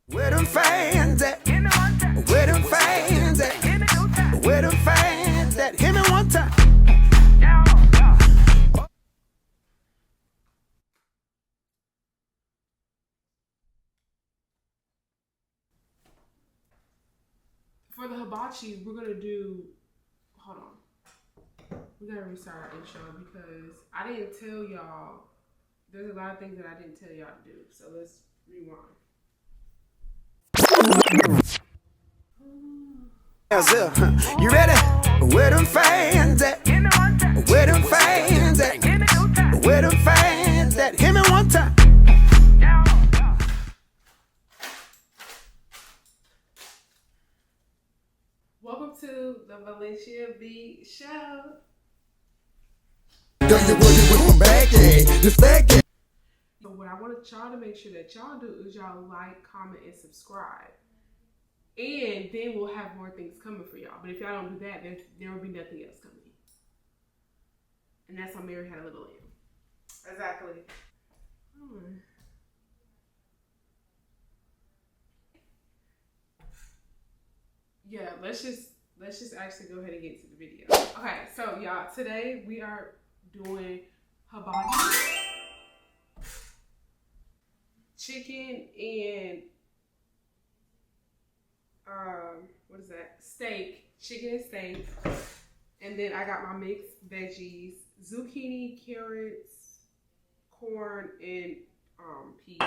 Where them fans at? Where them fans at? Where them fans at? Hit me one time. For the hibachi, we're gonna do. Hold on. We gotta restart our intro because I didn't tell y'all. There's a lot of things that I didn't tell y'all to do. So let's rewind. You ready? Where them fans at? Where them fans at? Where them fans at? Hit me one time. Welcome to the Valenshiab show. Do you work with my back? Just back. So what I want y'all to make sure that y'all do is y'all like, comment, and subscribe. And then we'll have more things coming for y'all. But if y'all don't do that, there will be nothing else coming. And that's how Mary had a little lamb. Exactly. Yeah, let's just actually go ahead and get into the video. Okay, so y'all, today we are doing hibachi, chicken and what is that? Steak, chicken and steak. And then I got my mixed veggies, zucchini, carrots, corn, and peas.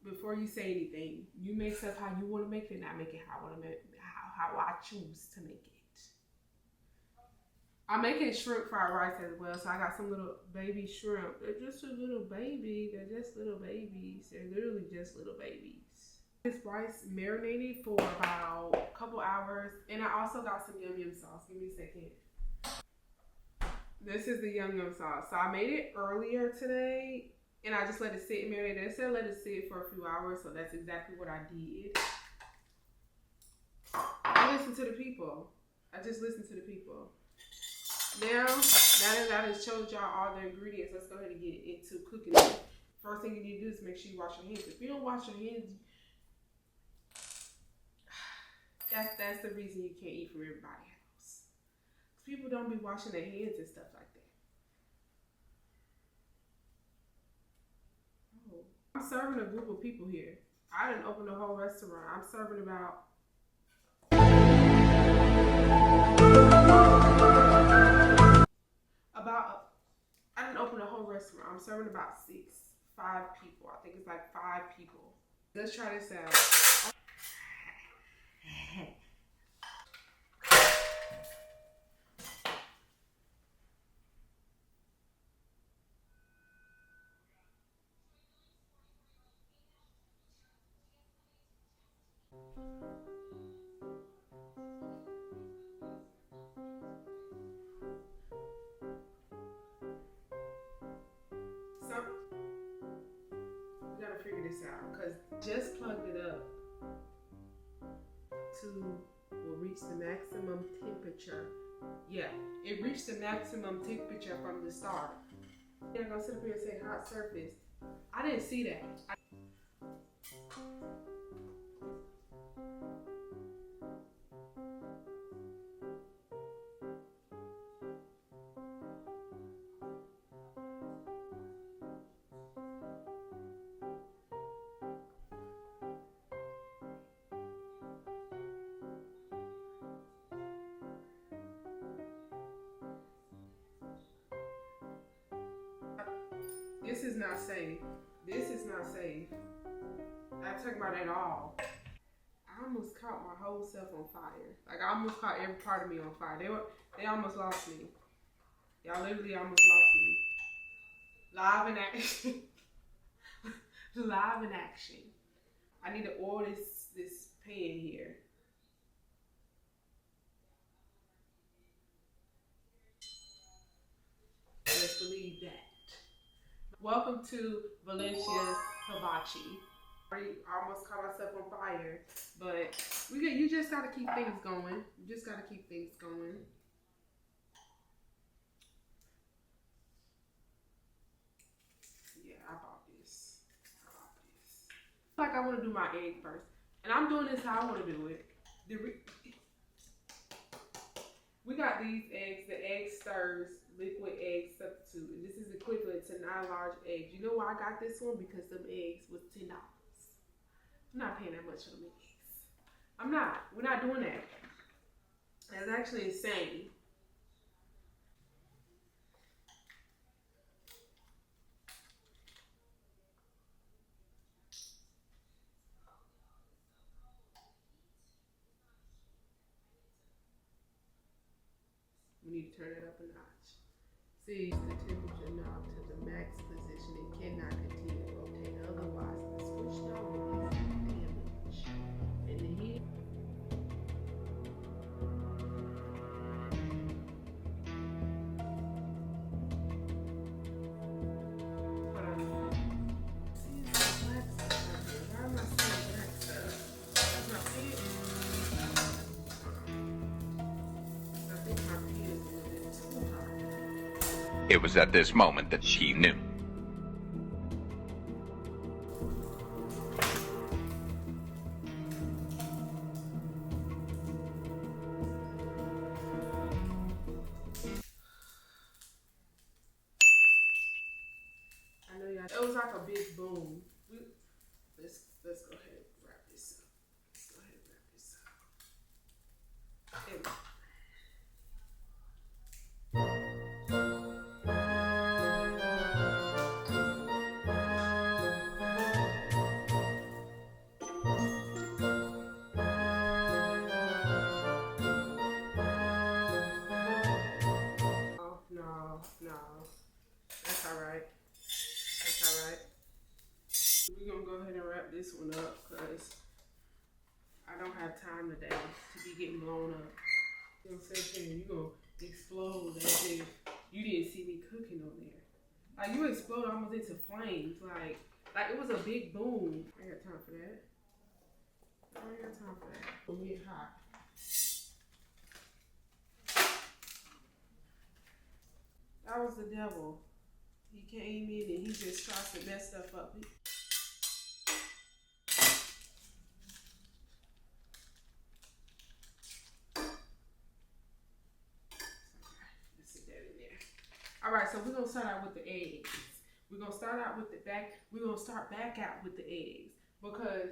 Before you say anything, you make stuff how you want to make it, and I make it how I want to make it, how I choose to make it. I'm making shrimp fried rice as well, so I got some little baby shrimp. They're just a little baby. They're just little babies. They're literally just little babies. This rice marinated for about a couple hours, and I also got some yum yum sauce. Give me a second. This is the yum yum sauce. So I made it earlier today, and I just let it sit and marinate. They said let it sit for a few hours, so that's exactly what I did. I listen to the people. I just listen to the people. Now that I just showed y'all all the ingredients, let's go ahead and get into cooking it. First thing you need to do is make sure you wash your hands. If you don't wash your hands, that's the reason you can't eat from everybody's house. People don't be washing their hands and stuff like that. Oh, I'm serving a group of people here. I didn't open the whole restaurant. I'm serving about I didn't open the whole restaurant. I'm serving about 5 people. I think it's like 5 people. Let's try this out. We gotta figure this out because just plugged it up to will reach the maximum temperature. Yeah, it reached the maximum temperature from the start. I'm gonna sit up here and say hot surface. I didn't see that. This is not safe. This is not safe. I'm talking about at all. I almost caught my whole self on fire. Like I almost caught every part of me on fire. They almost lost me. Y'all literally almost lost me. Live in action. Live in action. I need to oil this pan here. Let's believe that. Welcome to Valenshiab Hibachi. I almost caught myself on fire, but you just gotta keep things going. You just gotta keep things going. Yeah, I bought this. like I want to do my egg first. And I'm doing this how I want to do it. We got these eggs, the Egg Stirs liquid egg substitute. And this is equivalent to 9 large eggs. You know why I got this one? Because them eggs was $10. I'm not paying that much for them eggs. I'm not. We're not doing that. That's actually insane. We need to turn it up a notch. See the temperature knob to the max position. It cannot continue to rotate. Otherwise, the switch knob will be damaged. And the heat. Hold on. See some black stuff out there. Why am I seeing black stuff? That's not it. I think my pen is a little bit too hot. It was at this moment that she knew. I know y'all. It was like a big boom. Let's go ahead and wrap this up. Let's go ahead and wrap this up. There we go. No. That's alright. That's alright. We're gonna go ahead and wrap this one up because I don't have time today to be getting blown up. You know what I'm saying? You're gonna explode as if you didn't see me cooking on there. Like you explode almost into flames. Like it was a big boom. I ain't got time for that. I ain't got time for that. It's gonna get hot. That was the devil. He came in and he just tried to mess stuff up. Let's sit that in there. All right, so we're gonna start out with the eggs. We're gonna start out with we're gonna start back out with the eggs because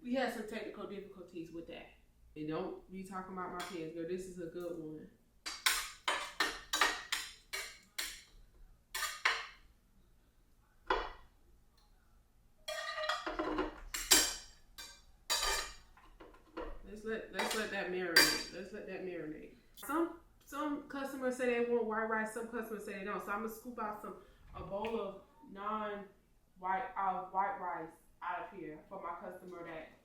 we had some technical difficulties with that. And don't be talking about my pans, girl. This is a good one. Let's let that marinate. Let's let that marinate. Some customers say they want white rice. Some customers say they don't. So I'm gonna scoop out a bowl of non-white white rice out of here for my customer that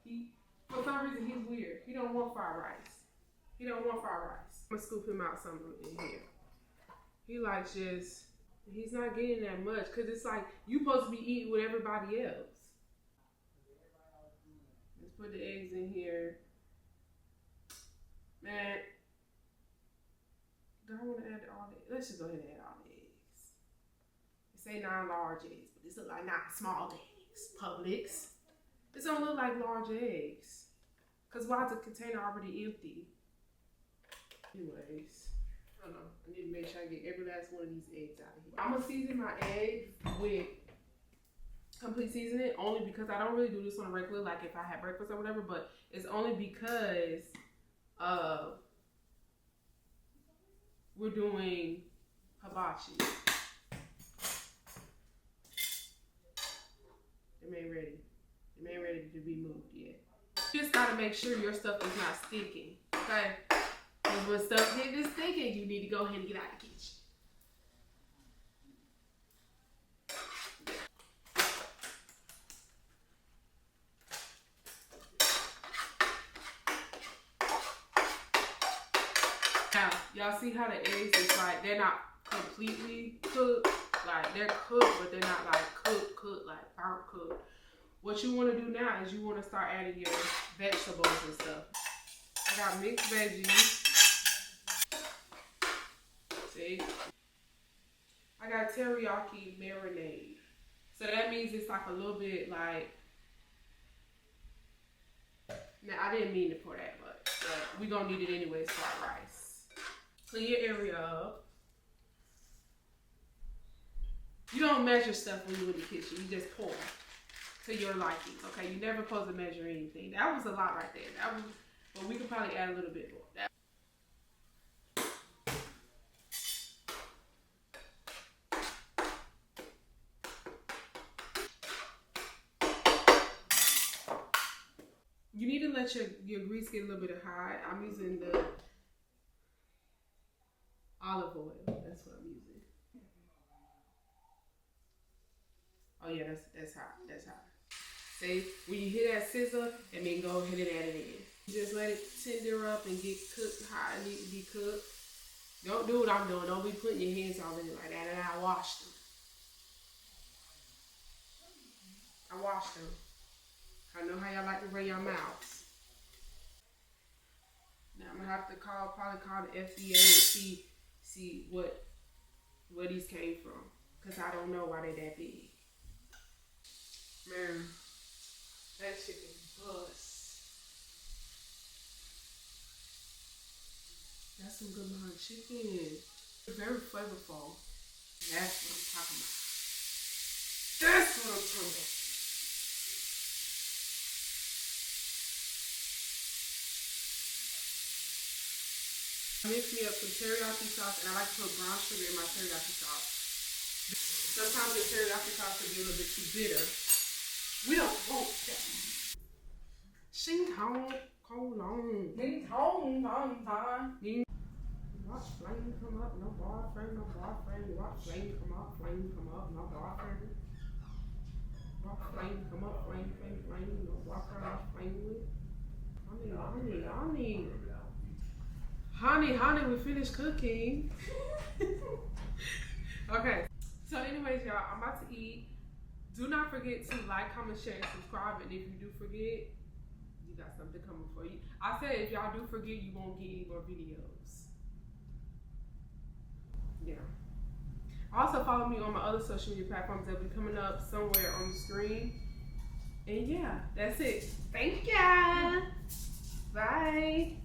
for some reason he's weird. He don't want fried rice. He don't want fried rice. I'm gonna scoop him out some in here. He likes he's not getting that much because it's like you supposed to be eating with everybody else. Let's put the eggs in here. Man, do I want to add all the eggs? Let's just go ahead and add all the eggs. It say 9 large eggs, but this look like 9 small eggs. Publix. This don't look like large eggs. Because why is the container already empty? Anyways, I don't know. I need to make sure I get every last one of these eggs out of here. I'm going to season my eggs with complete seasoning only because I don't really do this on a regular, like if I had breakfast or whatever, but it's only because we're doing hibachi. It ain't ready. It ain't ready to be moved yet. You just gotta make sure your stuff is not sticking, okay? Because when stuff is sticking, you need to go ahead and get out of the kitchen. Now, y'all see how the eggs is like, they're not completely cooked. Like, they're cooked, but they're not like cooked, like burnt cooked. What you want to do now is you want to start adding your vegetables and stuff. I got mixed veggies. See? I got teriyaki marinade. So that means it's like a little bit like Now, I didn't mean to pour that much, but we're going to need it anyway for our rice. Clean your area up. You don't measure stuff when you're in the kitchen. You just pour to your liking, okay? You're never supposed to measure anything. That was a lot right there. But we could probably add a little bit more. You need to let your grease get a little bit hot. I'm using the olive oil. That's what I'm using. Oh yeah, that's hot. That's hot. See, when you hear that sizzle, and then go ahead and add it in. Just let it tender up and get cooked how it needs to be cooked. Don't do what I'm doing. Don't be putting your hands all in it like that. And I washed them. I washed them. I know how y'all like to run your mouths. Now I'm gonna have to probably call the FDA and see where these came from, cause I don't know why they that big. Man, that chicken bust. That's some good looking chicken. Very flavorful. That's what I'm talking about. That's what I'm talking about. Mix me up some teriyaki sauce, and I like to put brown sugar in my teriyaki sauce. Sometimes the teriyaki sauce can be a little bit too bitter. We don't want that. Xing Tong Kong Long. Ding Tong Tong Tong. Watch flame come up, no boyfriend, no boyfriend. Watch flame come up, no boyfriend. Watch flame come up, flame, no boyfriend, watch flame with. Honey, we finished cooking. Okay, so anyways, y'all, I'm about to eat. Do not forget to like, comment, share, and subscribe. And if you do forget, you got something coming for you. I said if y'all do forget, you won't get any more videos. Yeah. Also follow me on my other social media platforms. They'll be coming up somewhere on the screen. And yeah, that's it. Thank ya. Bye.